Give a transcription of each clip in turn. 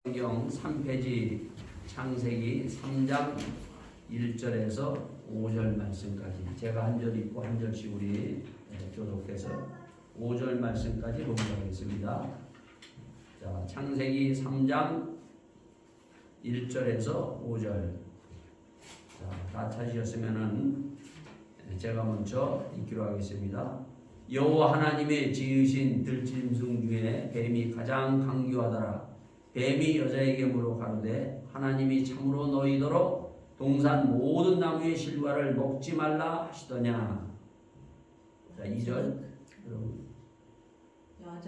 성경 3페이지 창세기 3장 1절에서 5절 말씀까지 제가 한 절 읽고 한 절씩 우리 교독해서 5절 말씀까지 봉독하겠습니다. 자, 창세기 3장 1절에서 5절. 자, 다 찾으셨으면은 제가 먼저 읽기로 하겠습니다. 여호와 하나님의 지으신 들짐승 중에 뱀이 가장 강교하더라. 뱀이 여자에게 물어 가로되 하나님이 참으로 너희더러 동산 모든 나무의 실과를 먹지 말라 하시더냐. 자, 2절.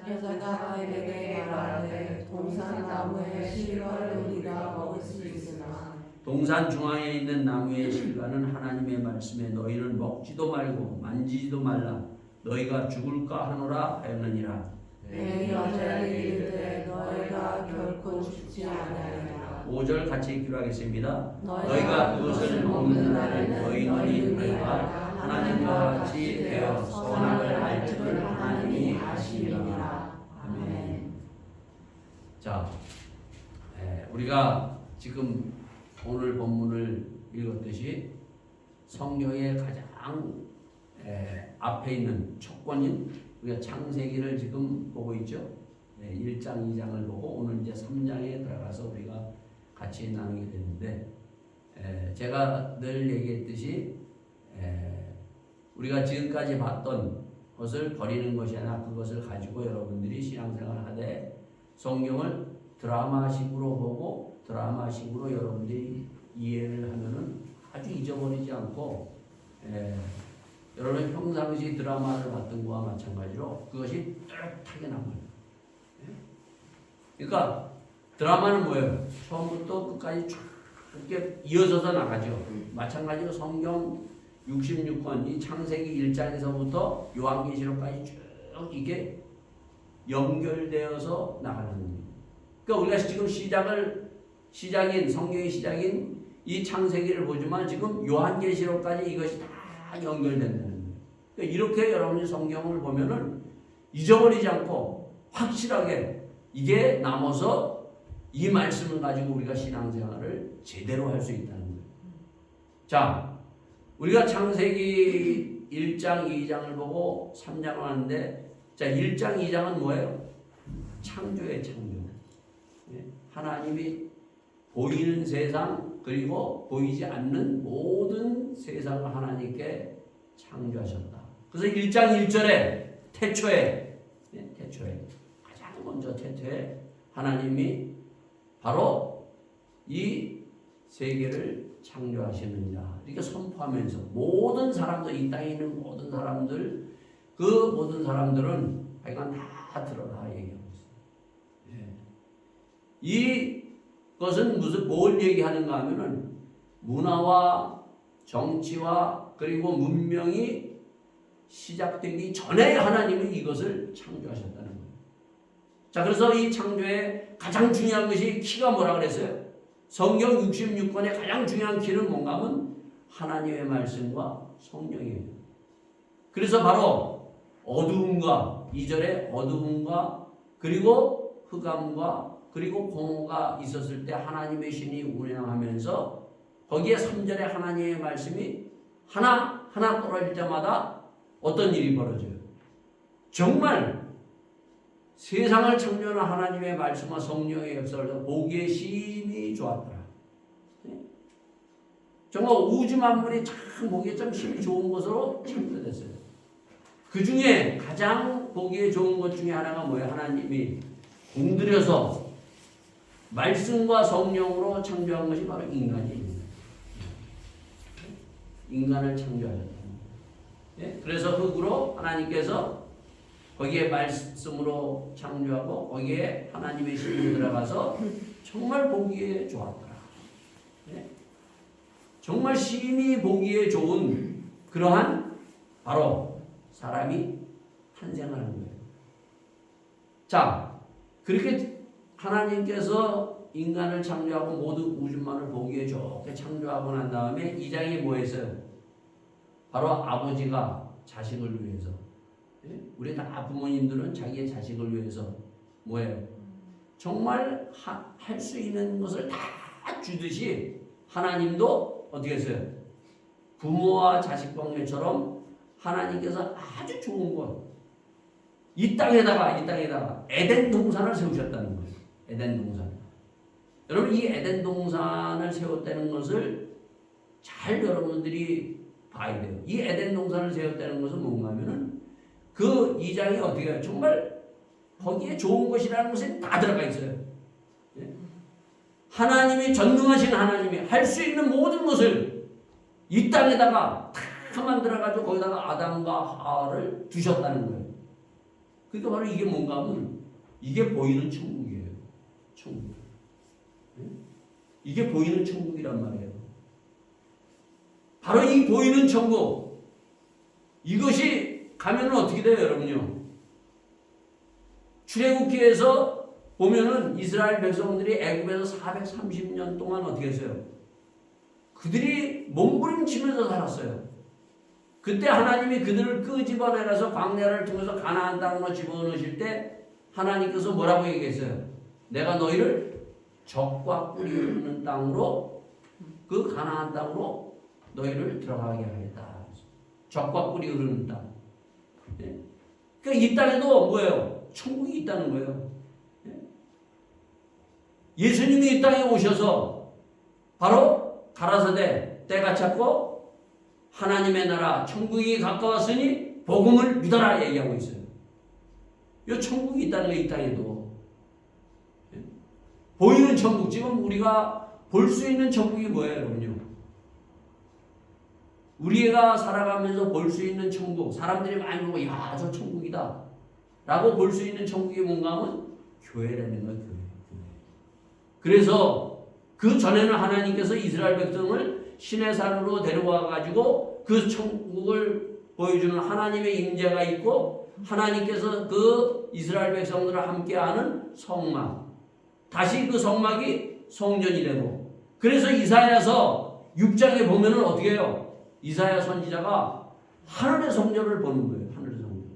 여자가 뱀에게 말하되 동산 나무의 실과를 우리가 먹을 수 있으나 동산 중앙에 있는 나무의 실과는 하나님의 말씀에 너희는 먹지도 말고 만지지도 말라 너희가 죽을까 하노라 하였느니라. 뱀이 여자에게 이르되 너희가 결코 죽지 아니하리라. 5절 같이 읽기로 하겠습니다. 너희가 그것을 먹는 날에는 너희 너희가 하나님과 같이 되어 선악을 알 줄을 하나님이 아시리라. 아멘. 자, 우리가 지금 오늘 본문을 읽었듯이 성경의 가장 앞에 있는 촉권인 우리가 창세기를 지금 보고 있죠. 1장, 2장을 보고 오늘 이제 3장에 들어가서 우리가 같이 나누게 되는데 제가 늘 얘기했듯이 우리가 지금까지 봤던 것을 버리는 것이 아니라 그것을 가지고 여러분들이 신앙생활을 하되 성경을 드라마식으로 보고 드라마식으로 여러분들이 이해를 하면은 아주 잊어버리지 않고 여러분이 평상시 드라마를 봤던 것과 마찬가지로 그것이 뚜렷하게 남아요. 그러니까 드라마는 뭐예요? 처음부터 끝까지 쭉 이렇게 이어져서 나가죠. 마찬가지로 성경 66권 이 창세기 1장에서부터 요한계시록까지 쭉 이게 연결되어서 나가는 겁니다. 그러니까 우리가 지금 시작인 성경의 시작인 이 창세기를 보지만 지금 요한계시록까지 이것이 다 연결된다는 거예요. 그러니까 이렇게 여러분이 성경을 보면은 잊어버리지 않고 확실하게 이게 남아서 이 말씀을 가지고 우리가 신앙생활을 제대로 할 수 있다는 거예요. 자, 우리가 창세기 1장, 2장을 보고 3장을 하는데 자, 1장, 2장은 뭐예요? 창조의 창조. 하나님이 보이는 세상 그리고 보이지 않는 모든 세상을 하나님께 창조하셨다. 그래서 1장 1절에 태초에 가장 먼저 태초에 하나님이 바로 이 세계를 창조하시느니라 이렇게 선포하면서 모든 사람들 이 땅에 있는 모든 사람들 그 모든 사람들은 하여간 다 들어라 얘기하고 있어요. 이것은 뭘 얘기하는가 하면은 문화와 정치와 그리고 문명이 시작되기 전에 하나님은 이것을 창조하셨다는 거예요. 자, 그래서 이 창조의 가장 중요한 것이 키가 뭐라 그랬어요? 성경 66권의 가장 중요한 키는 뭔가 하면 하나님의 말씀과 성령이에요. 그래서 바로 어두움과 2절에 어두움과 그리고 흑암과 그리고 공허가 있었을 때 하나님의 신이 운행하면서 거기에 3절에 하나님의 말씀이 하나 떨어질 때마다 어떤 일이 벌어져요? 정말 세상을 창조하는 하나님의 말씀과 성령의 역사를 보기에 심히 좋았더라. 정말 우주 만물이 참 보기에 참 심히 좋은 것으로 창조됐어요. 그 중에 가장 보기에 좋은 것 중에 하나가 뭐예요? 하나님이 공들여서 말씀과 성령으로 창조한 것이 바로 인간이에요. 인간을 창조하셨다. 그래서 흙으로 하나님께서 거기에 말씀으로 창조하고 거기에 하나님의 신이 들어가서 정말 보기에 좋았더라. 정말 심히 보기에 좋은 그러한 바로 사람이 탄생하는 거예요. 자, 그렇게 하나님께서 인간을 창조하고 모든 우주만을 보기에 좋게 창조하고 난 다음에 이 장이 뭐 했어요? 바로 아버지가 자식을 위해서 우리 다 부모님들은 자기의 자식을 위해서 뭐예요? 정말 할 수 있는 것을 다 주듯이 하나님도 어떻게 했어요? 부모와 자식 관계처럼 하나님께서 아주 좋은 것, 이 땅에다가 에덴 동산을 세우셨다는 거예요. 에덴 동산. 여러분 이 에덴 동산을 세웠다는 것을 잘 여러분들이 봐야 돼요. 이 에덴 동산을 세웠다는 것은 뭔가 하면은 그 2장이 어떻게 해요? 정말 거기에 좋은 것이라는 것이 다 들어가 있어요. 하나님이 전능하신 하나님이 할 수 있는 모든 것을 이 땅에다가 다 만들어가지고 거기다가 아담과 하와를 두셨다는 거예요. 그러니까 바로 이게 뭔가 하면 이게 보이는 천국이에요. 천국. 이게 보이는 천국이란 말이에요. 바로 이 보이는 천국, 이것이 가면은 어떻게 돼요, 여러분요? 출애굽기에서 보면은 이스라엘 백성들이 애굽에서 430년 동안 어떻게 했어요? 그들이 몸부림치면서 살았어요. 그때 하나님이 그들을 끄집어내서 광야를 통해서 가나안 땅으로 집어넣으실 때 하나님께서 뭐라고 얘기했어요? 내가 너희를 적과 꿀이 흐르는 땅으로, 그 가나안 땅으로 너희를 들어가게 하겠다. 적과 꿀이 흐르는 땅. 그러니까 이 땅에도 뭐예요? 천국이 있다는 거예요. 예수님이 이 땅에 오셔서 바로 가라사대 때가 찼고 하나님의 나라 천국이 가까웠으니 복음을 믿어라 얘기하고 있어요. 이 천국이 있다는 거예요. 이 땅에도 보이는 천국, 지금 우리가 볼 수 있는 천국이 뭐예요, 여러분요? 우리가 살아가면서 볼 수 있는 천국, 사람들이 많이 보고 야, 저 천국이다 라고 볼 수 있는 천국이 뭔가 하면 교회라는 거예요. 교회. 그래서 그 전에는 하나님께서 이스라엘 백성을 시내산으로 데려와 가지고 그 천국을 보여주는 하나님의 임재가 있고 하나님께서 그 이스라엘 백성들과 함께하는 성막, 다시 그 성막이 성전이 되고, 그래서 이사야서 6장에 보면은 어떻게 해요? 이사야 선지자가 하늘의 성전을 보는 거예요. 하늘의 성전.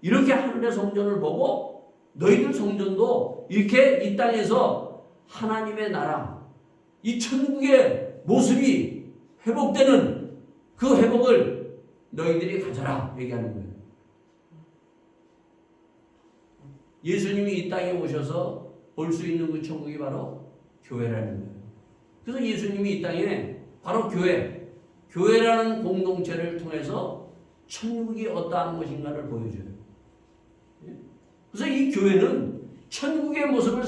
이렇게 하늘의 성전을 보고 너희들 성전도 이렇게 이 땅에서 하나님의 나라, 이 천국의 모습이 회복되는 그 회복을 너희들이 가져라 얘기하는 거예요. 예수님이 이 땅에 오셔서 볼 수 있는 그 천국이 바로 교회라는 거예요. 그래서 예수님이 이 땅에 바로 교회라는 공동체를 통해서 천국이 어떠한 것인가를 보여줘요. 그래서 이 교회는 천국의 모습을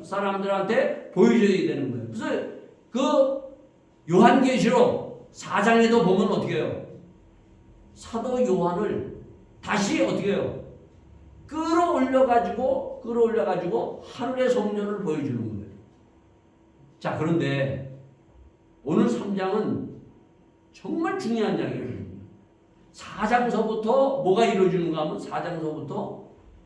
사람들한테 보여줘야 되는 거예요. 그래서 그 요한계시록 4장에도 보면 어떻게 해요? 사도 요한을 다시 어떻게 해요? 끌어올려가지고 하늘의 성전을 보여주는 거예요. 자, 그런데 오늘 3장은 정말 중요한 장이에요. 4장서부터 뭐가 이루어지는가 하면 4장서부터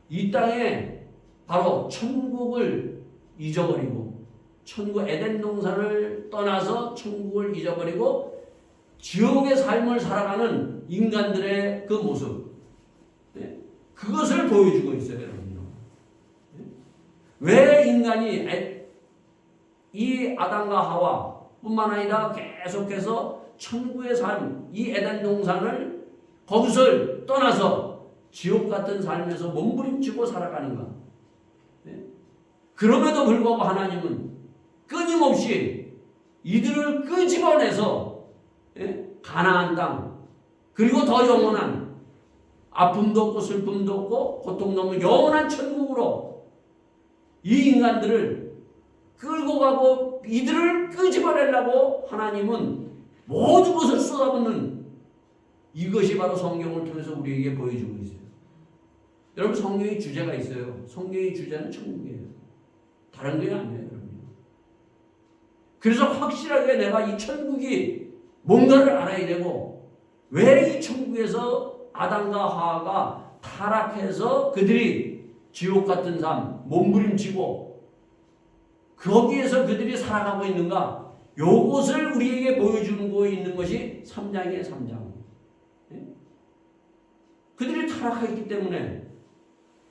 이 땅에 바로 천국을 잊어버리고 천국 에덴 동산을 떠나서 천국을 잊어버리고 지옥의 삶을 살아가는 인간들의 그 모습, 그것을 보여주고 있어요, 여러분요. 왜 인간이 이 아담과 하와뿐만 아니라 계속해서 천국의 삶, 이 에덴 동산을 거기서 떠나서 지옥 같은 삶에서 몸부림치고 살아가는가? 그럼에도 불구하고 하나님은 끊임없이 이들을 끄집어내서 가나안 땅, 그리고 더 영원한 아픔도 없고 슬픔도 없고 고통도 없는 영원한 천국으로 이 인간들을 끌고 가고 이들을 끄집어내려고 하나님은 모든 것을 쏟아붓는, 이것이 바로 성경을 통해서 우리에게 보여주고 있어요. 여러분, 성경의 주제가 있어요. 성경의 주제는 천국이에요. 다른 게 아니에요, 여러분. 그래서 확실하게 내가 이 천국이 뭔가를 알아야 되고, 왜 이 천국에서 아담과 하와가 타락해서 그들이 지옥 같은 삶, 몸부림치고 거기에서 그들이 살아가고 있는가? 요것을 우리에게 보여주는 거 있는 것이 3장이에요, 3장. 그들이 타락했기 때문에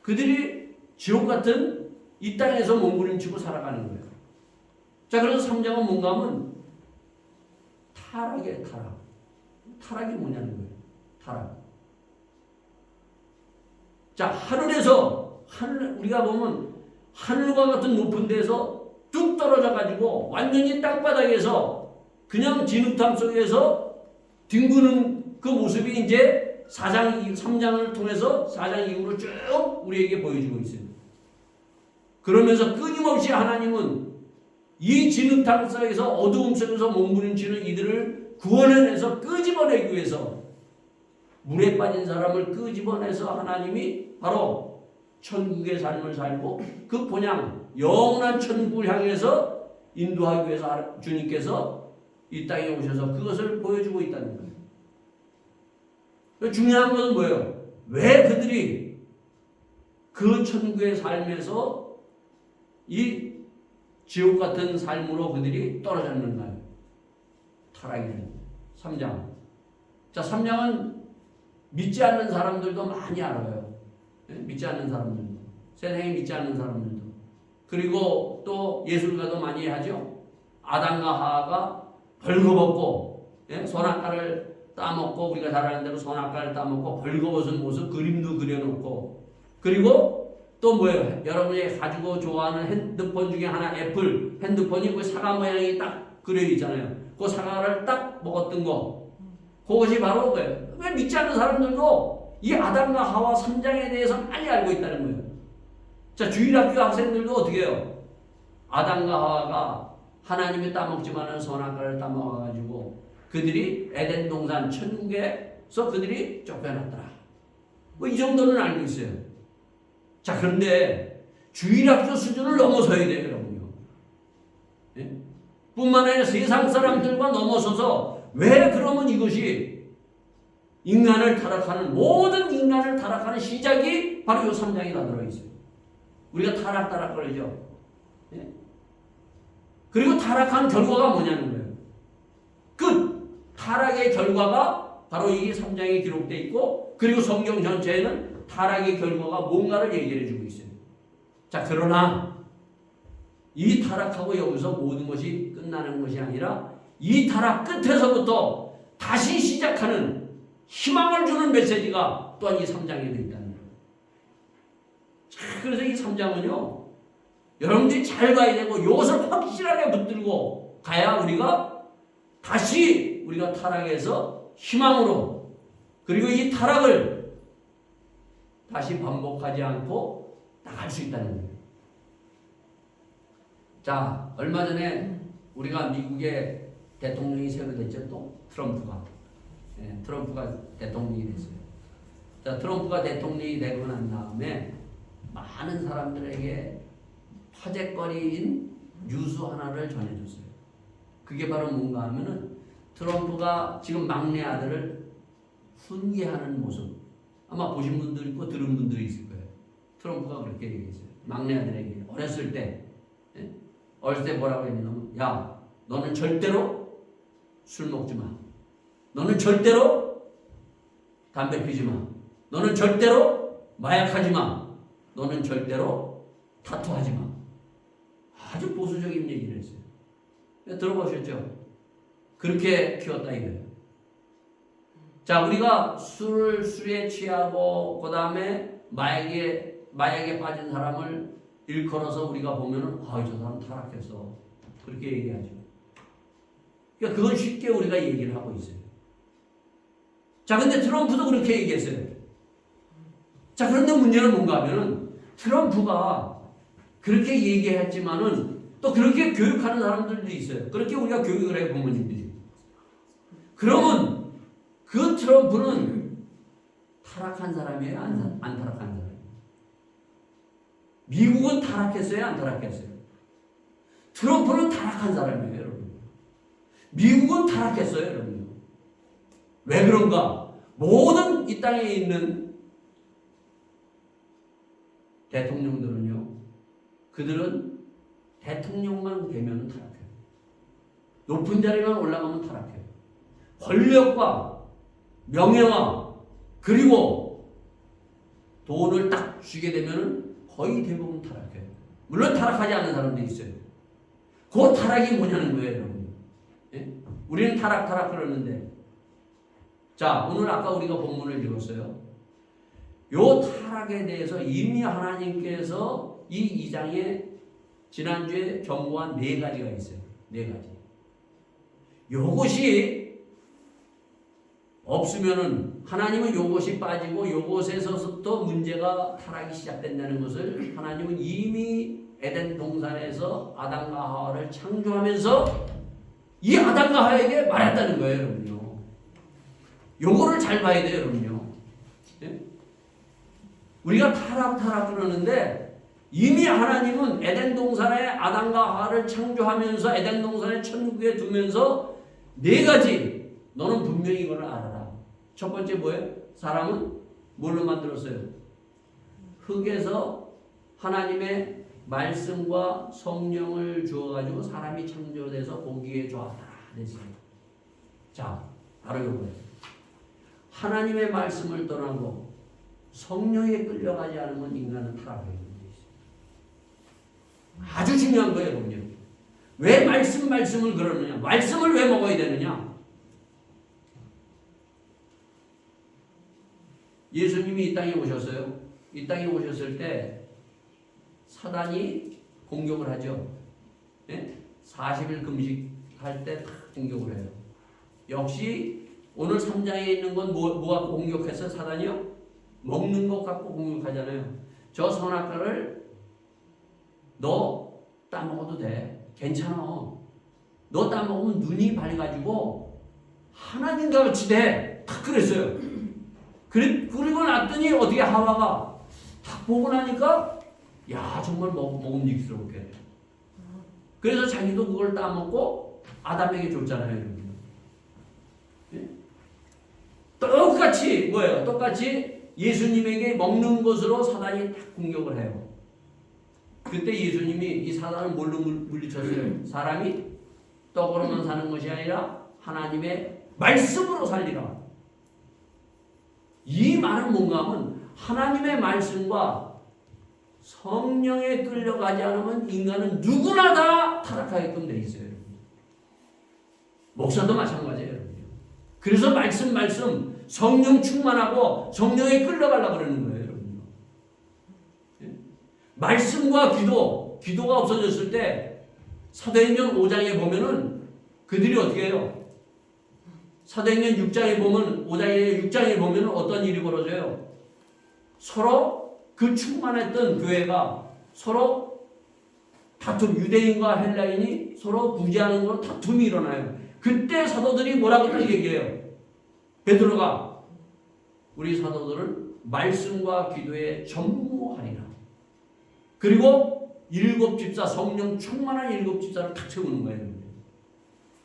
그들이 지옥 같은 이 땅에서 몸부림치고 살아가는 거예요. 자, 그래서 3장은 뭔가 하면 타락이에요, 타락. 타락이 뭐냐는 거예요. 타락. 자, 하늘에서, 우리가 보면 하늘과 같은 높은 데서 뚝 떨어져 가지고 완전히 땅바닥에서 그냥 진흙탕 속에서 뒹구는 그 모습이 이제 3장을 통해서 4장 이후로 쭉 우리에게 보여주고 있어요. 그러면서 끊임없이 하나님은 이 진흙탕 속에서 어두움 속에서 몸부림치는 이들을 구원해내서 끄집어내기 위해서 물에 빠진 사람을 끄집어내서 하나님이 바로 천국의 삶을 살고 그 본향 영원한 천국을 향해서 인도하기 위해서 주님께서 이 땅에 오셔서 그것을 보여주고 있다는 거예요. 중요한 것은 뭐예요? 왜 그들이 그 천국의 삶에서 이 지옥 같은 삶으로 그들이 떨어졌는가요? 타락이는 3장. 자, 3장은 믿지 않는 사람들도 많이 알아요. 믿지 않는 사람들도. 세상에 믿지 않는 사람들도. 그리고 또 예술가도 많이 하죠. 아담과 하와가 벌거벗고 선악과를 따먹고 우리가 잘 아는 대로 선악과를 따먹고 벌거벗은 모습 그림도 그려놓고 그리고 또 뭐예요? 여러분이 가지고 좋아하는 핸드폰 중에 하나 애플 핸드폰이 그 사과 모양이 딱 그려 있잖아요. 그 사과를 딱 먹었던 거 그것이 바로 뭐예요? 왜 믿지 않는 사람들도 이 아담과 하와 3장에 대해서 많이 알고 있다는 거예요. 자, 주일학교 학생들도 어떻게 해요? 아담과 하와가 하나님이 따먹지만은 선악과를 따먹어가지고 그들이 에덴 동산 천국에서 그들이 쫓겨났더라. 뭐 이 정도는 알고 있어요. 자, 그런데 주일학교 수준을 넘어서야 돼요, 여러분요. 예? 뿐만 아니라 세상 사람들과 넘어서서 왜 그러면 이것이 인간을 타락하는 모든 인간을 타락하는 시작이 바로 이 3장에 다 들어있어요. 우리가 타락거리죠. 예? 그리고 타락한 결과가 뭐냐는 거예요. 끝! 타락의 결과가 바로 이 3장에 기록되어 있고 그리고 성경 전체에는 타락의 결과가 뭔가를 얘기해 주고 있어요. 자, 그러나 이 타락하고 여기서 모든 것이 끝나는 것이 아니라 이 타락 끝에서부터 다시 시작하는 희망을 주는 메시지가 또한 이 3장에 되어 있다는 거예요. 자, 그래서 이 3장은요 여러분들이 잘 봐야 되고 이것을 확실하게 붙들고 가야 우리가 다시 우리가 타락해서 희망으로 그리고 이 타락을 다시 반복하지 않고 나갈 수 있다는 거예요. 자, 얼마 전에 우리가 미국의 대통령이 세워됐죠. 또 트럼프가. 예, 트럼프가 대통령이 됐어요. 자, 트럼프가 대통령이 되고 난 다음에 많은 사람들에게 화제거리인 뉴스 하나를 전해줬어요. 그게 바로 뭔가 하면은 트럼프가 지금 막내 아들을 훈계하는 모습. 아마 보신 분들 있고 들은 분들이 있을 거예요. 트럼프가 그렇게 얘기했어요. 막내 아들에게 어렸을 때 뭐라고 했냐면 야, 너는 절대로 술 먹지 마. 너는 절대로 담배 피지 마. 너는 절대로 마약하지 마. 너는 절대로 타투하지 마. 아주 보수적인 얘기를 했어요. 들어보셨죠? 그렇게 키웠다 이거예요. 자, 우리가 술에 취하고 그 다음에 마약에 빠진 사람을 일컬어서 우리가 보면은 저 사람 타락했어. 그렇게 얘기하죠. 그러니까 그건 쉽게 우리가 얘기를 하고 있어요. 자, 근데 트럼프도 그렇게 얘기했어요. 자, 그런데 문제는 뭔가 하면은 트럼프가 그렇게 얘기했지만은 또 그렇게 교육하는 사람들도 있어요. 그렇게 우리가 교육을 해요, 부모님들이. 그러면 그 트럼프는 타락한 사람이에요? 안 타락한 사람이에요? 미국은 타락했어요? 안 타락했어요? 트럼프는 타락한 사람이에요, 여러분. 미국은 타락했어요, 여러분. 왜 그런가? 모든 이 땅에 있는 대통령들은요, 그들은 대통령만 되면 타락해요. 높은 자리만 올라가면 타락해요. 권력과 명예와 그리고 돈을 딱 주게 되면 거의 대부분 타락해요. 물론 타락하지 않는 사람도 있어요. 그 타락이 뭐냐는 거예요, 여러분. 예? 우리는 타락 그러는데, 자, 오늘 아까 우리가 본문을 읽었어요. 요 타락에 대해서 이미 하나님께서 이 2장에 지난주에 경고한 4가지가 있어요. 4가지. 요것이 없으면은 하나님은 요것이 빠지고 요것에서부터 문제가 타락이 시작된다는 것을 하나님은 이미 에덴 동산에서 아담과 하와를 창조하면서 이 아담과 하와에게 말했다는 거예요, 여러분요. 요거를 잘 봐야 돼요, 여러분요. 예? 우리가 타락 그러는데 이미 하나님은 에덴 동산에 아담과 하와를 창조하면서 에덴 동산에 천국에 두면서 4가지 너는 분명히 이걸 알아라. 첫 번째 뭐예요? 사람은 뭘로 만들었어요? 흙에서 하나님의 말씀과 성령을 주어가지고 사람이 창조돼서 보기에 좋았다 됐어요. 자, 바로 이거예요. 하나님의 말씀을 떠나고 성령에 끌려가지 않으면 인간은 타락하게 됩니다. 아주 중요한 거예요, 여러분요. 왜 말씀을 그러느냐? 말씀을 왜 먹어야 되느냐? 예수님이 이 땅에 오셨어요. 이 땅에 오셨을 때 사단이 공격을 하죠. 예? 40일 금식할 때 다 공격을 해요. 역시 오늘 3장에 있는 건 뭐가 공격했어요? 사단이요? 먹는 것 갖고 공격하잖아요. 저 선악과를 너 따먹어도 돼. 괜찮아. 너 따먹으면 눈이 밝아지고 하나님과 같이 돼. 딱 그랬어요. 그리고 났더니 어떻게 하와가 딱 보고 나니까 야 정말 먹음직스럽게. 그래서 자기도 그걸 따먹고 아담에게 줬잖아요. 예? 똑같이 뭐예요? 똑같이 예수님에게 먹는 것으로 사단이 딱 공격을 해요. 그때 예수님이 이 사단을 뭘로 물리쳤어요? 사람이 떡으로만 사는 것이 아니라 하나님의 말씀으로 살리라. 이 말은 뭔가 하면 하나님의 말씀과 성령에 끌려가지 않으면 인간은 누구나 다 타락하게끔 돼 있어요. 목사도 마찬가지예요. 그래서 말씀 성령 충만하고 성령에 끌려가려고 그러는 거예요. 말씀과 기도가 없어졌을 때 사도행전 5장에 보면은 그들이 어떻게 해요? 사도행전 6장에 보면 6장에 보면 어떤 일이 벌어져요? 서로 그 충만했던 교회가 서로 다툼, 유대인과 헬라인이 서로 부재하는 걸로 다툼이 일어나요. 그때 사도들이 뭐라고 딱 얘기해요? 베드로가 우리 사도들은 말씀과 기도에 전무하리라. 그리고 7집사 성령 충만한 7집사를 탁 세우는 거예요.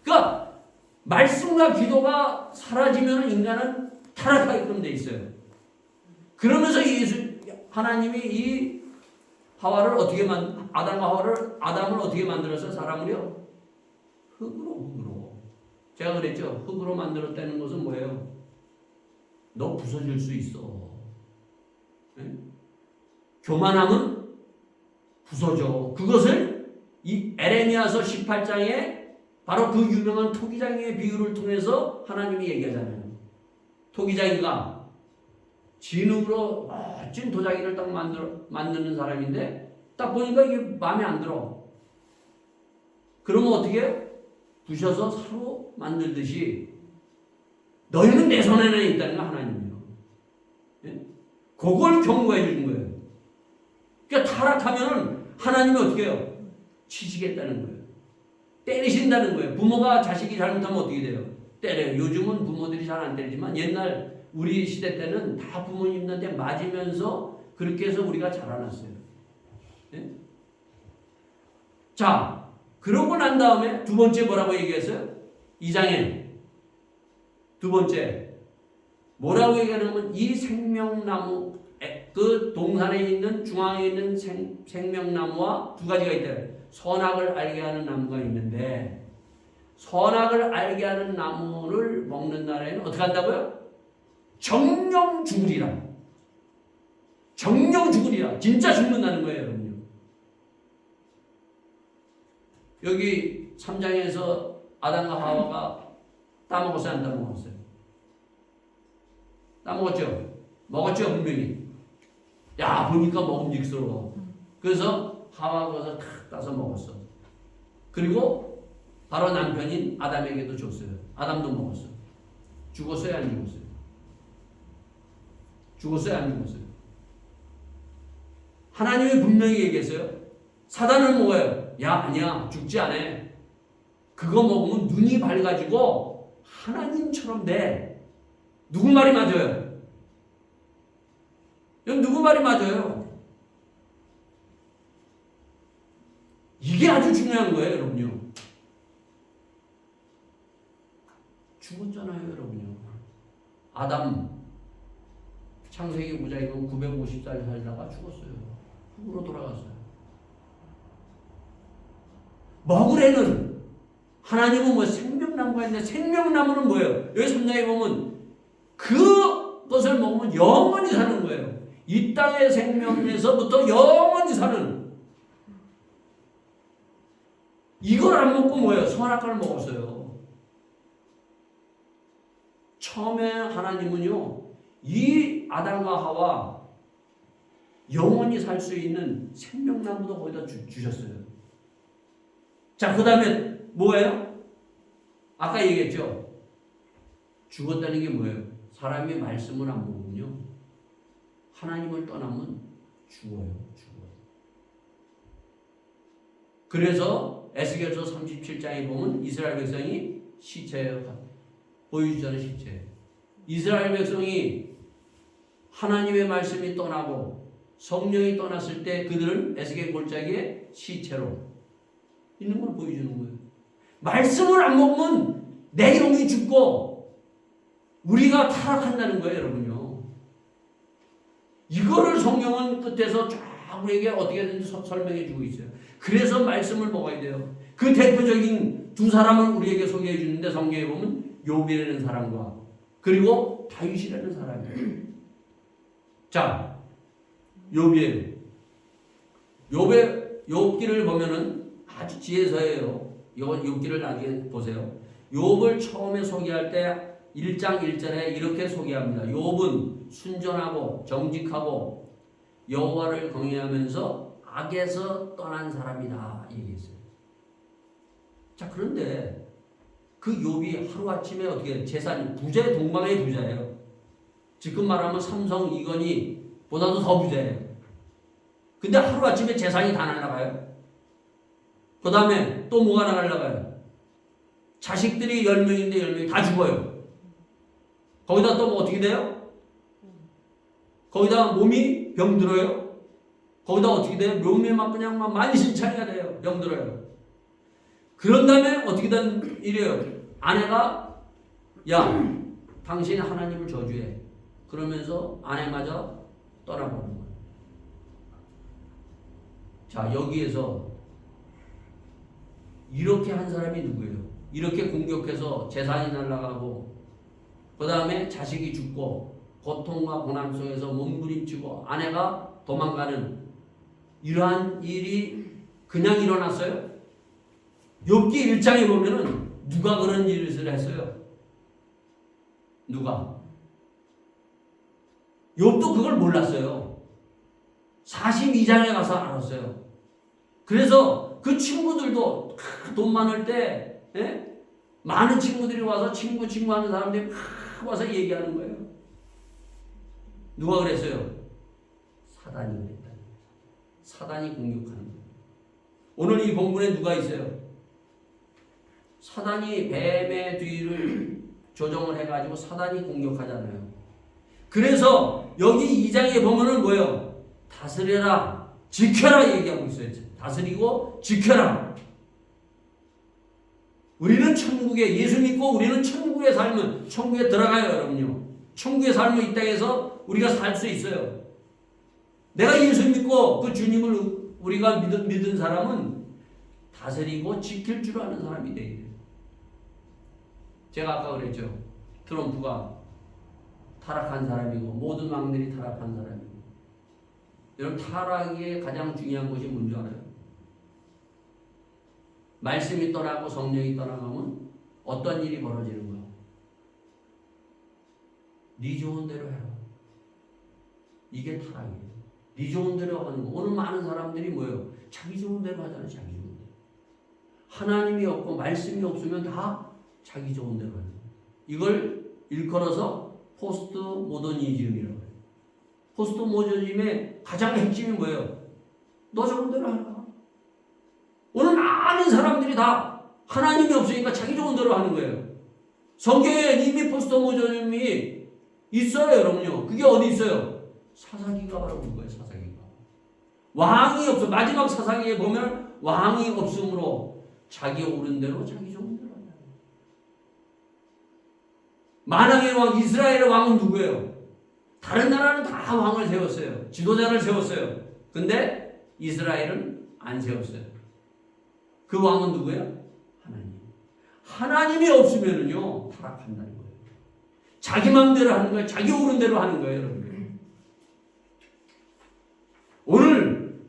그러니까 말씀과 기도가 사라지면 인간은 타락하게끔 돼 있어요. 그러면서 하나님이 이 하와를 아담을 어떻게 만들었어요? 사람을요? 흙으로. 제가 그랬죠. 흙으로 만들었다는 것은 뭐예요? 너 부서질 수 있어. 네? 교만함은 부서져. 그것을 이 에레미야서 18장에 바로 그 유명한 토기장이의 비유를 통해서 하나님이 얘기하잖아요. 토기장이가 진흙으로 멋진 도자기를 딱 만드는 사람인데 딱 보니까 이게 마음에 안 들어. 그러면 어떻게 해요? 부셔서 사로 만들듯이 너희는 내 손에는 있다는 거 하나님이요. 예? 그걸 경고해 주는 거예요. 그러니까 타락하면 하나님이 어떻게 해요? 치시겠다는 거예요. 때리신다는 거예요. 부모가 자식이 잘못하면 어떻게 돼요? 때려요. 요즘은 부모들이 잘 안 때리지만 옛날 우리 시대 때는 다 부모님한테 맞으면서 그렇게 해서 우리가 자라났어요. 네? 자, 그러고 난 다음에 두 번째 뭐라고 얘기했어요? 2장에 두 번째 뭐라고 얘기하냐면 이 생명나무 그 동산에 있는 중앙에 있는 생명나무와 두 가지가 있대요. 선악을 알게 하는 나무가 있는데 선악을 알게 하는 나무를 먹는 날에는 어떻게 한다고요? 정령 죽으리라. 정령 죽으리라. 진짜 죽는다는 거예요, 여러분요. 여기 3장에서 아담과 하와가 따먹었어요, 안 따먹었어요? 따먹었죠? 먹었죠, 분명히. 야, 보니까 먹음직스러워. 그래서 하와가 그것을 탁 따서 먹었어. 그리고 바로 남편인 아담에게도 줬어요. 아담도 먹었어. 죽었어요, 안 죽었어요? 죽었어요, 안 죽었어요? 하나님이 분명히 얘기했어요. 사단은 뭐예요? 야, 아니야, 죽지 않아. 그거 먹으면 눈이 밝아지고 하나님처럼 돼. 누구 말이 맞아요? 여러분, 누구 말이 맞아요? 이게 아주 중요한 거예요, 여러분요. 죽었잖아요, 여러분요. 아담 창세기 9장이면 950살 살다가 죽었어요. 흙으로 돌아갔어요. 먹으래는 하나님은 뭐 생명나무가 있는데 생명나무는 뭐예요? 여기 3장에 보면 그것을 먹으면 영원히 사는 거예요. 이 땅의 생명에서부터 영원히 사는. 이걸 안 먹고 뭐예요? 선악과를 먹었어요. 처음에 하나님은요, 이 아담과 하와 영원히 살 수 있는 생명나무도 거기다 주셨어요. 자, 그 다음에 뭐예요? 아까 얘기했죠? 죽었다는 게 뭐예요? 사람이 말씀을 안 먹으면요, 하나님을 떠나면 죽어요. 그래서 에스겔서 37장에 보면 이스라엘 백성이 시체예요. 보여주자는 시체. 이스라엘 백성이 하나님의 말씀이 떠나고 성령이 떠났을 때 그들은 에스겔 골짜기에 시체로 있는 걸 보여주는 거예요. 말씀을 안 먹으면 내 영이 죽고 우리가 타락한다는 거예요, 여러분요. 이거를 성경은 끝에서 쫙 우리에게 어떻게든지 설명해 주고 있어요. 그래서 말씀을 먹어야 돼요. 그 대표적인 두 사람을 우리에게 소개해 주는데 성경에 보면 욥이라는 사람과 그리고 다윗이라는 사람이에요. 자, 욥이에요. 욥기를 보면은 아주 지혜서예요. 이거 욥기를 나중에 보세요. 욥을 처음에 소개할 때 1장 1절에 이렇게 소개합니다. 욥은 순전하고 정직하고 여호와를 경외하면서 악에서 떠난 사람이다 얘기했어요. 자, 그런데 그 욥이 하루아침에 어떻게 재산이 부자의 동방의 부자예요. 지금 말하면 삼성 이건희 보다도 더 부자예요. 근데 하루아침에 재산이 다 날아가요. 그 다음에 또 뭐가 날아가요? 자식들이 10명인데 10명이 다 죽어요. 거기다 또 뭐 어떻게 돼요? 거기다 몸이 병들어요. 거기다 어떻게 돼요? 묘미 막 그냥 막 만신창이가 돼요. 병들어요. 그런 다음에 어떻게 된 일이에요? 아내가 야, 당신이 하나님을 저주해. 그러면서 아내마저 떠나보는 거예요. 자, 여기에서 이렇게 한 사람이 누구예요? 이렇게 공격해서 재산이 날아가고 그 다음에 자식이 죽고 고통과 고난 속에서 몸부림치고 아내가 도망가는 이러한 일이 그냥 일어났어요? 욥기 1장에 보면은 누가 그런 일을 했어요? 누가? 욥도 그걸 몰랐어요. 42장에 가서 알았어요. 그래서 그 친구들도 돈 많을 때 많은 친구들이 와서 친구 하는 사람들이 와서 얘기하는 거예요. 누가 그랬어요? 사단이 그랬다. 사단이 공격하는 거예요. 오늘 이 본문에 누가 있어요? 사단이 뱀의 뒤를 조정을 해가지고 사단이 공격하잖아요. 그래서 여기 2장에 보면은 뭐예요? 다스려라, 지켜라 얘기하고 있어요. 다스리고 지켜라. 우리는 천국에 예수 믿고 우리는 천국에 살면 천국에 들어가요, 여러분요. 천국에 살면 이 땅에서 우리가 살 수 있어요. 내가 예수 믿고 그 주님을 우리가 믿은 사람은 다스리고 지킬 줄 아는 사람이 돼야 돼요. 제가 아까 그랬죠. 트럼프가 타락한 사람이고 모든 왕들이 타락한 사람이고 여러분 타락의 가장 중요한 것이 뭔지 알아요? 말씀이 떠나고 성령이 떠나가면 어떤 일이 벌어지는 거야? 네 좋은 대로 해라. 이게 타락이에요. 네 좋은 대로 하는 거. 오늘 많은 사람들이 뭐예요? 자기 좋은 대로 하잖아요. 자기 좋은 대로. 하나님이 없고 말씀이 없으면 다 자기 좋은 대로 하는 거예요. 이걸 일컬어서 포스트 모더니즘이라고 해요. 포스트 모더니즘의 가장 핵심이 뭐예요? 너 좋은 대로 하라. 오늘 많은 사람들이 다 하나님이 없으니까 자기 좋은 대로 하는 거예요. 성경에 이미 포스트 모더니즘이 있어요, 여러분요. 그게 어디 있어요? 사사기가 바로 그거예요, 사사기가. 왕이 없어. 마지막 사사기에 보면 왕이 없으므로 자기 옳은 대로 자기 좋은 대로 한다. 만왕의 왕, 이스라엘의 왕은 누구예요? 다른 나라는 다 왕을 세웠어요. 지도자를 세웠어요. 근데 이스라엘은 안 세웠어요. 그 왕은 누구예요? 하나님. 하나님이 없으면은요, 타락한다는 거예요. 자기 마음대로 하는 거예요. 자기 옳은 대로 하는 거예요, 여러분. 오늘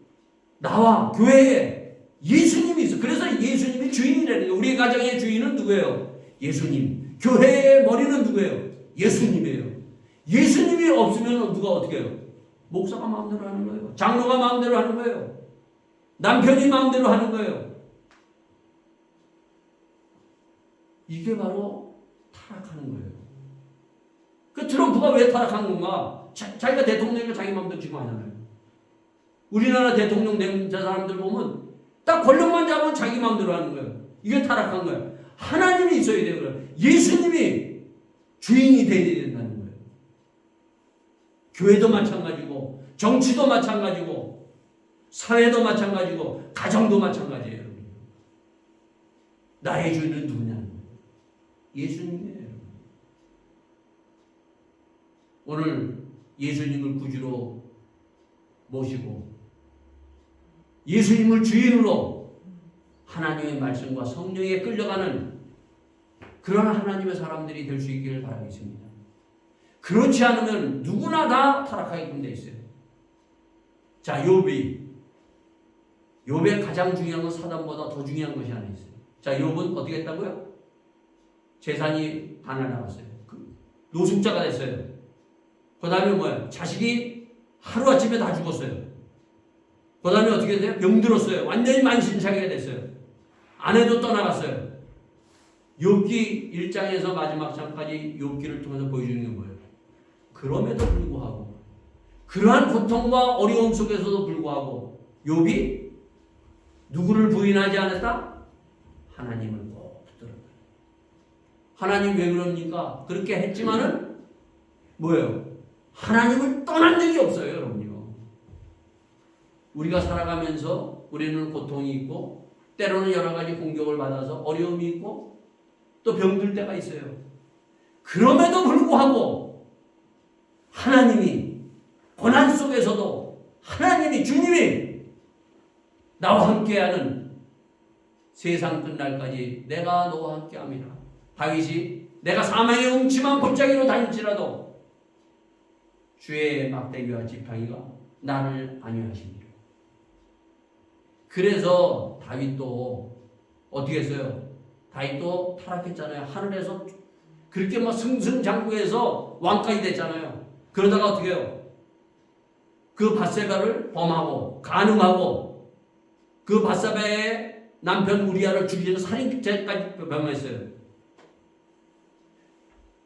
나와 교회에 예수님이 있어. 그래서 예수님이 주인이라는 거예요. 우리 가정의 주인은 누구예요? 예수님. 교회의 머리는 누구예요? 예수님이에요. 예수님이 없으면 누가 어떻게 해요? 목사가 마음대로 하는 거예요. 장로가 마음대로 하는 거예요. 남편이 마음대로 하는 거예요. 이게 바로 타락하는 거예요. 그 트럼프가 왜 타락한 건가? 자기가 대통령이니까 자기 마음대로 지금 하잖아요. 우리나라 대통령 된 사람들 보면 딱 권력만 잡으면 자기 마음대로 하는 거예요. 이게 타락한 거예요. 하나님이 있어야 돼요. 예수님이 주인이 되어야 된다는 거예요. 교회도 마찬가지고 정치도 마찬가지고 사회도 마찬가지고 가정도 마찬가지예요. 나의 주인은 누구냐는 거예요. 예수님이에요. 오늘 예수님을 구주로 모시고 예수님을 주인으로 하나님의 말씀과 성령에 끌려가는 그런 하나님의 사람들이 될 수 있기를 바라겠습니다. 그렇지 않으면 누구나 다 타락하게끔 돼 있어요. 자, 욥의 가장 중요한 건 사단보다 더 중요한 것이 하나 있어요. 자, 욥은 어떻게 했다고요? 재산이 다 날아갔어요. 노숙자가 됐어요. 그 다음에 뭐예요? 자식이 하루아침에 다 죽었어요. 그 다음에 어떻게 돼요? 병들었어요. 완전히 만신창이가 됐어요. 아내도 떠나갔어요. 욥기 1장에서 마지막 장까지 욥기를 통해서 보여주는 게 뭐예요? 그럼에도 불구하고 그러한 고통과 어려움 속에서도 불구하고 욥이 누구를 부인하지 않았다? 하나님을 꼭 붙들었다. 하나님 왜 그럽니까? 그렇게 했지만은 뭐예요? 하나님을 떠난 적이 없어요, 여러분요. 우리가 살아가면서 우리는 고통이 있고 때로는 여러 가지 공격을 받아서 어려움이 있고 또 병들 때가 있어요. 그럼에도 불구하고 하나님이 고난 속에서도 하나님이 주님이 나와 함께하는 세상 끝날까지 내가 너와 함께함이라. 다윗이 내가 사망의 음침한 골짜기로 다닐지라도 주의 막대기와 지팡이가 나를 안위하시니라. 그래서 다윗도 어떻게 했어요? 다윗도 타락했잖아요. 하늘에서 그렇게 막 승승장구해서 왕까지 됐잖아요. 그러다가 어떻게 해요? 그 밧세바를 범하고 간음하고 그 밧세바의 남편 우리아를 죽이는 살인죄까지 범했어요.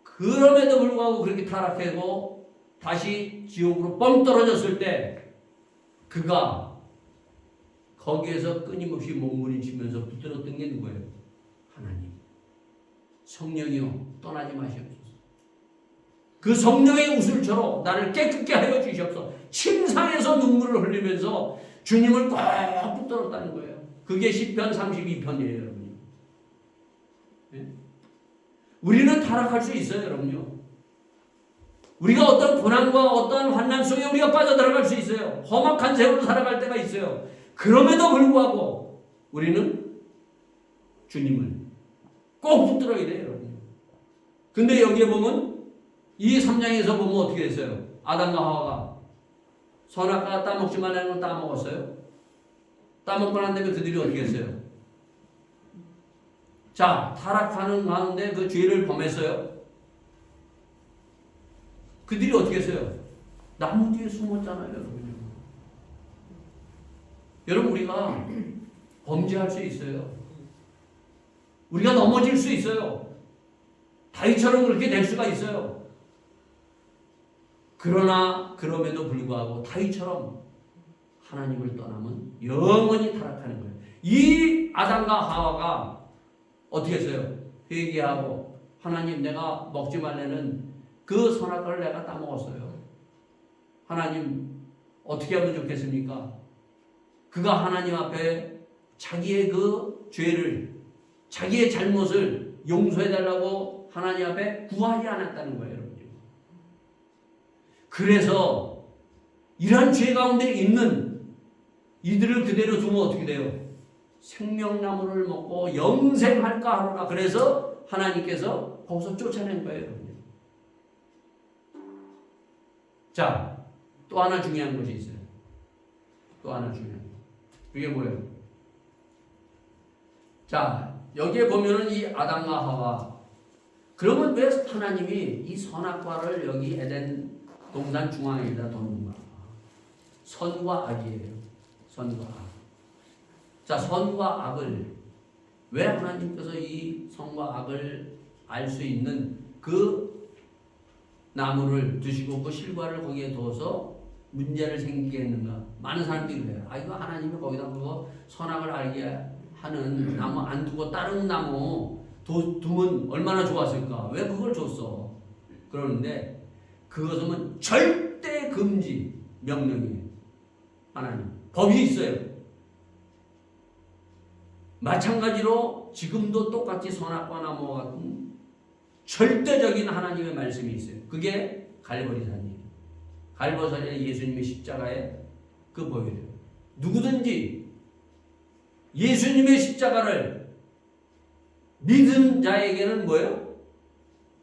그럼에도 불구하고 그렇게 타락하고 다시 지옥으로 뻥 떨어졌을 때 그가 거기에서 끊임없이 몸부림치면서 붙들었던 게 누구예요? 하나님. 성령이요 떠나지 마시옵소서. 그 성령의 우슬처럼 나를 깨끗게 하여 주시옵소서. 침상에서 눈물을 흘리면서 주님을 꼭 붙들었다는 거예요. 그게 시편 32편이에요, 여러분요. 네? 우리는 타락할 수 있어요, 여러분요. 우리가 어떤 고난과 어떤 환난 속에 우리가 빠져들어갈 수 있어요. 험악한 세월을 살아갈 때가 있어요. 그럼에도 불구하고 우리는 주님을 꼭 붙들어야 돼요, 여러분. 근데 여기에 보면 이 3장에서 보면 어떻게 됐어요? 아담과 하와가 선악과가 따먹지 말라는 걸 따먹었어요? 따먹고 난 다음에 그들이 어떻게 했어요? 자, 타락하는 가운데 그 죄를 범했어요. 그들이 어떻게 했어요? 나무 뒤에 숨었잖아요, 여러분. 여러분, 우리가 범죄할 수 있어요. 우리가 넘어질 수 있어요. 다윗처럼 그렇게 될 수가 있어요. 그러나 그럼에도 불구하고 다윗처럼 하나님을 떠나면 영원히 타락하는 거예요. 이 아담과 하와가 어떻게 했어요? 회개하고 하나님, 내가 먹지 말라는 그 선악과를 내가 따먹었어요. 하나님 어떻게 하면 좋겠습니까? 그가 하나님 앞에 자기의 그 죄를, 자기의 잘못을 용서해달라고 하나님 앞에 구하지 않았다는 거예요, 여러분. 그래서 이러한 죄 가운데 있는 이들을 그대로 두면 어떻게 돼요? 생명나무를 먹고 영생할까 하노라. 그래서 하나님께서 거기서 쫓아낸 거예요, 여러분. 자, 또 하나 중요한 것이 있어요. 또 하나 중요한 것. 그게 뭐예요? 자, 여기에 보면은 이 아담과 하와. 그러면 왜 하나님이 이 선악과를 여기 에덴 동산 중앙에다 뒀는가? 선과 악이에요. 선과 악. 자, 선과 악을 왜 하나님께서 이 선과 악을 알 수 있는 그 나무를 두시고 그 실과를 거기에 둬서 문제를 생기게 했는가? 많은 사람들이 그래요. 아, 이거 하나님이 거기다 그거 선악을 알게 하는 나무 안 두고 다른 나무 두면 얼마나 좋았을까? 왜 그걸 줬어? 그러는데 그것은 절대 금지 명령이에요. 하나님 법이 있어요. 마찬가지로 지금도 똑같이 선악과 나무와 같은 절대적인 하나님의 말씀이 있어요. 그게 갈보리산이에요. 갈보리산이 예수님의 십자가의 그 보혈이에요. 누구든지 예수님의 십자가를 믿은 자에게는 뭐예요?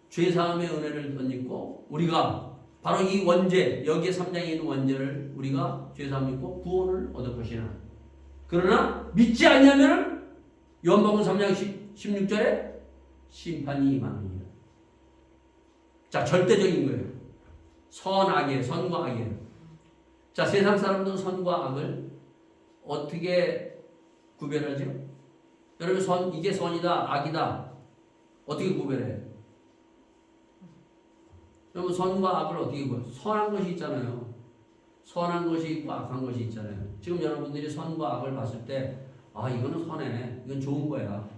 죄사함의 은혜를 덧입고 우리가 바로 이 원죄, 여기에 3장에 있는 원죄를 우리가 죄사함 입고 구원을 얻을 것이나, 그러나 믿지 않냐면 요한복음 3장 16절에 심판이 임하느니라. 자, 절대적인 거예요. 선악이에요. 선과 악이에요. 자, 세상 사람들은 선과 악을 어떻게 구별하죠? 여러분, 이게 선이다, 악이다. 어떻게 구별해요? 여러분, 선과 악을 어떻게 구별해요? 선한 것이 있잖아요. 선한 것이 있고 악한 것이 있잖아요. 지금 여러분들이 선과 악을 봤을 때, 아, 이거는 선해. 이건 좋은 거야.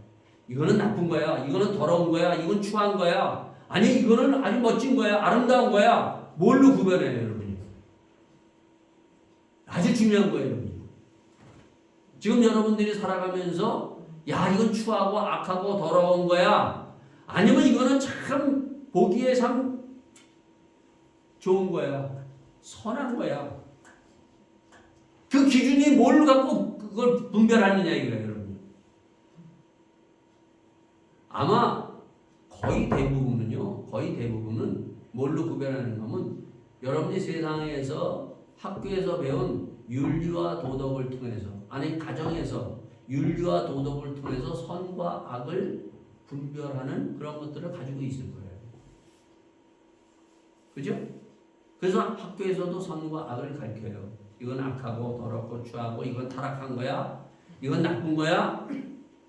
이거는 나쁜 거야. 이거는 더러운 거야. 이건 추한 거야. 아니, 이거는 아주 멋진 거야. 아름다운 거야. 뭘로 구별해요, 여러분이? 아주 중요한 거예요, 여러분. 지금 여러분들이 살아가면서, 야, 이건 추하고 악하고 더러운 거야. 아니면 이거는 참 보기에 참 좋은 거야. 선한 거야. 그 기준이 뭘 갖고 그걸 분별하느냐 이거예요, 여러분. 아마 거의 대부분은 뭘로 구별하는가 하면 여러분이 세상에서 학교에서 배운 윤리와 도덕을 통해서, 아니 가정에서 윤리와 도덕을 통해서 선과 악을 분별하는 그런 것들을 가지고 있을 거예요. 그죠? 그래서 학교에서도 선과 악을 가르쳐요. 이건 악하고 더럽고 추하고 이건 타락한 거야. 이건 나쁜 거야.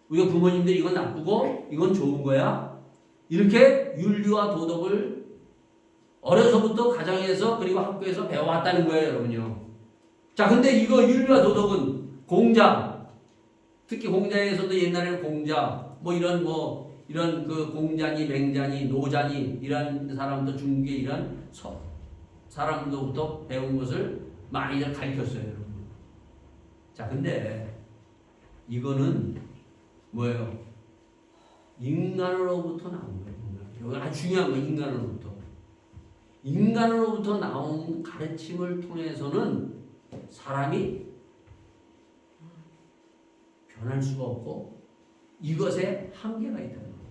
우리 부모님들이 이건 나쁘고 이건 좋은 거야. 이렇게 윤리와 도덕을 어려서부터 가정에서 그리고 학교에서 배워왔다는 거예요, 여러분요. 자, 근데 이거 윤리와 도덕은 공자, 특히 공자에서도 옛날에는 공자, 이런 그 공자니 맹자니 노자니 이런 사람도 중국에 이런 사람들부터 배운 것을 많이들 가르쳤어요, 여러분. 자, 근데 이거는 뭐예요? 인간으로부터 나온 거예요. 이거 아주 중요한 거예요. 인간으로부터 나온 가르침을 통해서는 사람이 변할 수가 없고 이것에 한계가 있다는 거예요.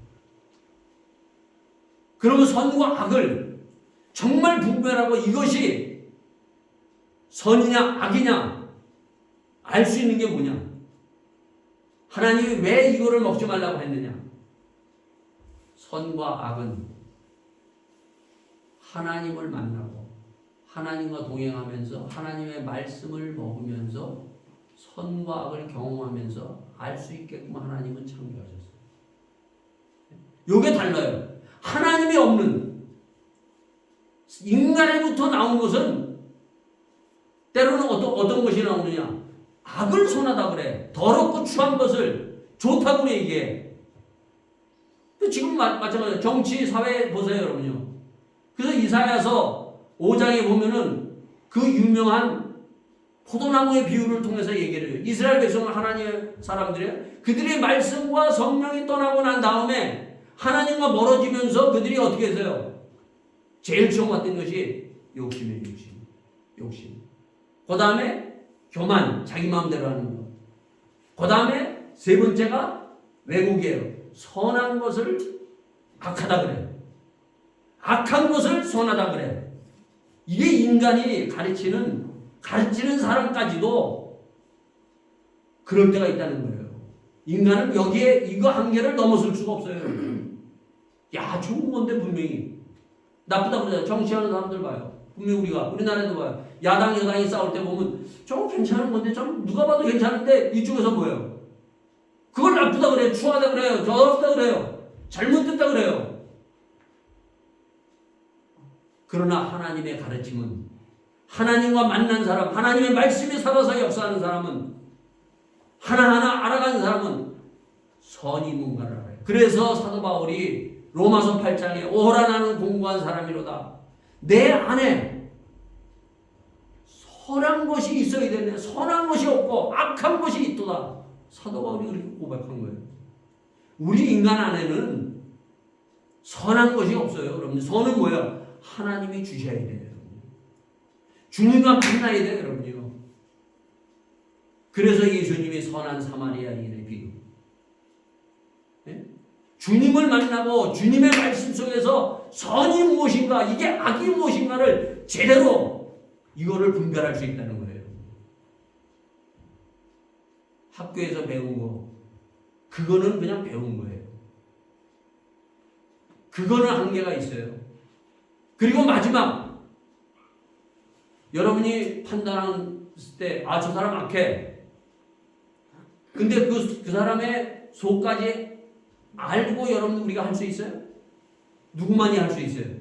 그러면 선과 악을 정말 분별하고 이것이 선이냐 악이냐 알 수 있는 게 뭐냐? 하나님이 왜 이거를 먹지 말라고 했느냐? 선과 악은 하나님을 만나고 하나님과 동행하면서 하나님의 말씀을 먹으면서 선과 악을 경험하면서 알 수 있게끔 하나님은 창조하셨어요. 요게 달라요. 하나님이 없는 인간에부터 나온 것은 때로는 어떤 것이 나오느냐? 악을 선하다 그래. 더럽고 추한 것을 좋다고 그래 이게. 지금 마찬가지로 정치, 사회 보세요 여러분요. 그래서 이사야서 5장에 보면은 그 유명한 포도나무의 비유를 통해서 얘기를 해요. 이스라엘 백성은 하나님의 사람들이에요. 그들의 말씀과 성령이 떠나고 난 다음에 하나님과 멀어지면서 그들이 어떻게 했어요? 제일 처음 왔던 것이 욕심이에요. 욕심. 그 다음에 교만, 자기 마음대로 하는 것. 그 다음에 세 번째가 왜곡이에요. 선한 것을 악하다 그래요. 악한 것을 선하다 그래. 이게 인간이 가르치는 사람까지도 그럴 때가 있다는 거예요. 인간은 여기에 이거 한계를 넘어설 수가 없어요. 야, 좋은 건데 분명히 나쁘다 그러잖아요. 정치하는 사람들 봐요. 분명히 우리나라에도 봐요. 야당 여당이 싸울 때 보면 좀 괜찮은 건데 좀 누가 봐도 괜찮은데 이쪽에서 뭐예요? 그걸 나쁘다 그래요. 추하다 그래요. 더럽다 그래요. 잘못됐다 그래요. 그러나 하나님의 가르침은 하나님과 만난 사람, 하나님의 말씀에 살아서 역사하는 사람은 하나하나 알아가는 사람은 선이 뭔가를 알아요. 그래서 사도 바울이 로마서 8장에 오라 나는 공부한 사람이로다. 내 안에 선한 것이 있어야 되네. 선한 것이 없고 악한 것이 있도다. 사도 바울이 그렇게 고백한 거예요. 우리 인간 안에는 선한 것이 없어요. 여러분, 선은 뭐예요? 하나님이 주셔야 돼요. 주님과 만나야 돼요, 여러분요. 그래서 예수님이 선한 사마리아인의 비유. 네? 주님을 만나고 주님의 말씀 속에서 선이 무엇인가, 이게 악이 무엇인가를 제대로 이거를 분별할 수 있다는 거예요. 학교에서 배운 거, 그거는 그냥 배운 거예요. 그거는 한계가 있어요. 그리고 마지막, 여러분이 판단했을 때, 아, 저 사람 악해. 근데 그 사람의 속까지 알고 여러분 우리가 할 수 있어요? 누구만이 할 수 있어요?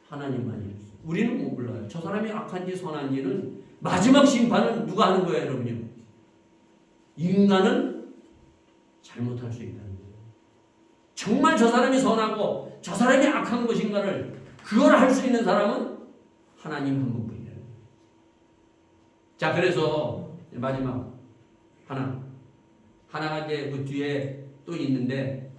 하나님만이 할 수 있어요. 우리는 못 몰라요. 저 사람이 악한지 선한지는 마지막 심판은 누가 하는 거예요, 여러분요? 인간은 잘못할 수 있다는 거예요. 정말 저 사람이 선하고 저 사람이 악한 것인가를 그걸 할 수 있는 사람은 하나님 한 분뿐이에요. 자, 그래서 마지막 하나가 이제 그 뒤에 또 있는데,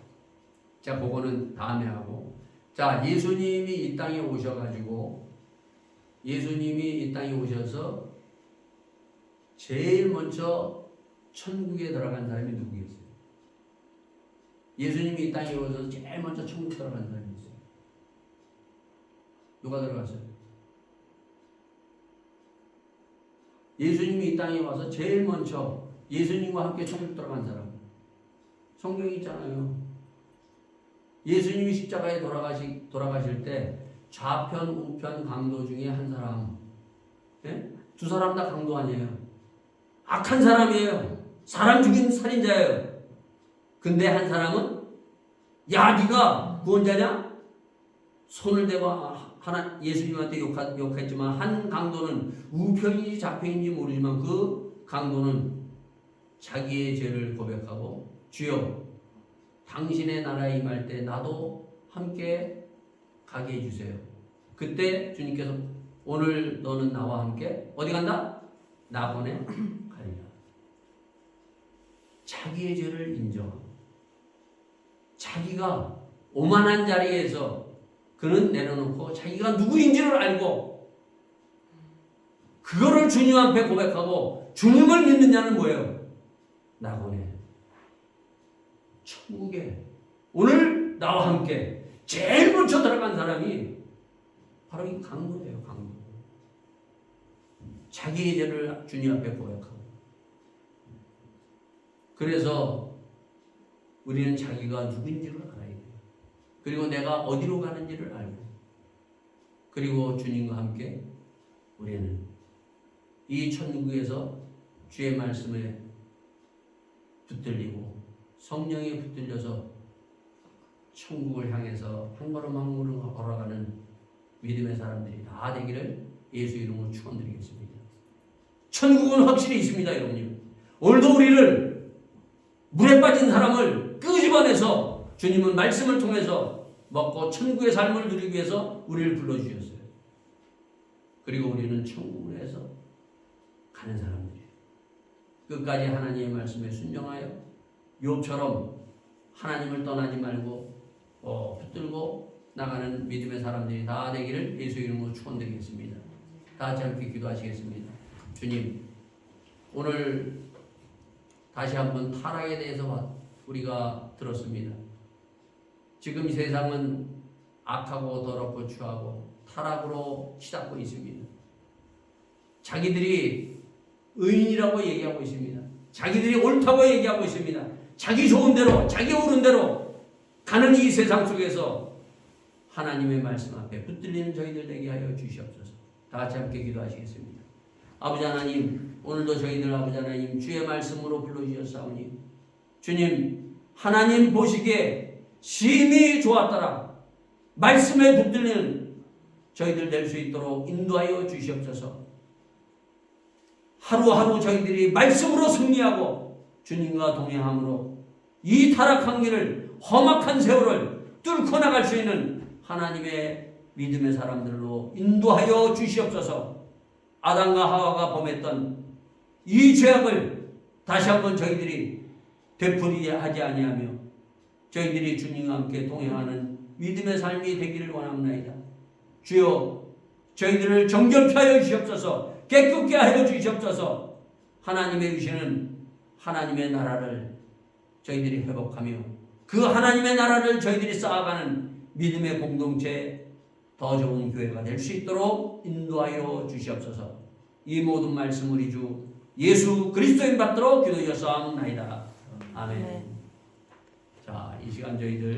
자, 그거는 다음에 하고, 자, 예수님이 이 땅에 오셔가지고, 예수님이 이 땅에 오셔서 제일 먼저 천국에 들어간 사람이 누구겠어요? 예수님이 이 땅에 오셔서 제일 먼저 천국 들어간 사람이 있어요. 누가 들어갔어요? 예수님이 이 땅에 와서 제일 먼저 예수님과 함께 천국 들어간 사람. 성경이 있잖아요. 예수님이 십자가에 돌아가실 때 좌편, 우편 강도 중에 한 사람. 네? 두 사람 다 강도 아니에요. 악한 사람이에요. 사람 죽인 살인자예요. 근데 한 사람은, 야, 네가 구원자냐? 손을 대고 예수님한테 욕했지만, 한 강도는 우편인지 좌편인지 모르지만 그 강도는 자기의 죄를 고백하고, 주여, 당신의 나라에 임할 때 나도 함께 가게 해주세요. 그때 주님께서 오늘 너는 나와 함께 어디 간다? 나 보내 가리라. 자기의 죄를 인정하고 자기가 오만한 자리에서 그는 내려놓고 자기가 누구인지를 알고 그거를 주님 앞에 고백하고 주님을 믿는 자는 뭐예요? 나 보내. 천국에 오늘 나와 함께 제일 먼저 들어간 사람이 바로 이 강도예요. 강도. 자기의 죄를 주님 앞에 고백하고, 그래서 우리는 자기가 누구인지를 알아야 돼요. 그리고 내가 어디로 가는지를 알고, 그리고 주님과 함께 우리는 이 천국에서 주의 말씀에 붙들리고 성령에 붙들려서 천국을 향해서 한 걸음 한 걸음 걸어가는 믿음의 사람들이 다 되기를 예수 이름으로 축원드리겠습니다. 천국은 확실히 있습니다, 여러분님. 오늘도 우리를 물에 빠진 사람을 끄집어내서 주님은 말씀을 통해서 먹고 천국의 삶을 누리기 위해서 우리를 불러주셨어요. 그리고 우리는 천국에서 가는 사람들이에요. 끝까지 하나님의 말씀에 순종하여 욥처럼 하나님을 떠나지 말고 붙들고 나가는 믿음의 사람들이 다 되기를 예수 이름으로 축원드리겠습니다. 다 같이 함께 기도하시겠습니다. 주님, 오늘 다시 한번 타락에 대해서 우리가 들었습니다. 지금 이 세상은 악하고 더럽고 추하고 타락으로 치닫고 있습니다. 자기들이 의인이라고 얘기하고 있습니다. 자기들이 옳다고 얘기하고 있습니다. 자기 좋은 대로, 자기 옳은 대로 가는 이 세상 속에서 하나님의 말씀 앞에 붙들리는 저희들 되게 하여 주시옵소서. 다 같이 함께 기도하시겠습니다. 아버지 하나님, 오늘도 저희들 아버지 하나님 주의 말씀으로 불러주셨사오니 주님, 하나님 보시기에 심히 좋았더라 말씀에 붙들리는 저희들 될 수 있도록 인도하여 주시옵소서. 하루하루 저희들이 말씀으로 승리하고 주님과 동행함으로 이 타락한 길을, 험악한 세월을 뚫고 나갈 수 있는 하나님의 믿음의 사람들로 인도하여 주시옵소서. 아담과 하와가 범했던 이 죄악을 다시 한번 저희들이 되풀이하지 아니하며 저희들이 주님과 함께 동행하는 믿음의 삶이 되기를 원합니다. 주여, 저희들을 정결케 하여 주시옵소서. 깨끗게 하여 주시옵소서. 하나님의 주시는 하나님의 나라를 저희들이 회복하며 그 하나님의 나라를 저희들이 쌓아가는 믿음의 공동체, 더 좋은 교회가 될 수 있도록 인도하여 주시옵소서. 이 모든 말씀 우리 주 예수 그리스도인 받도록 기도하였사옵나이다. 아멘. 자, 이 시간 저희들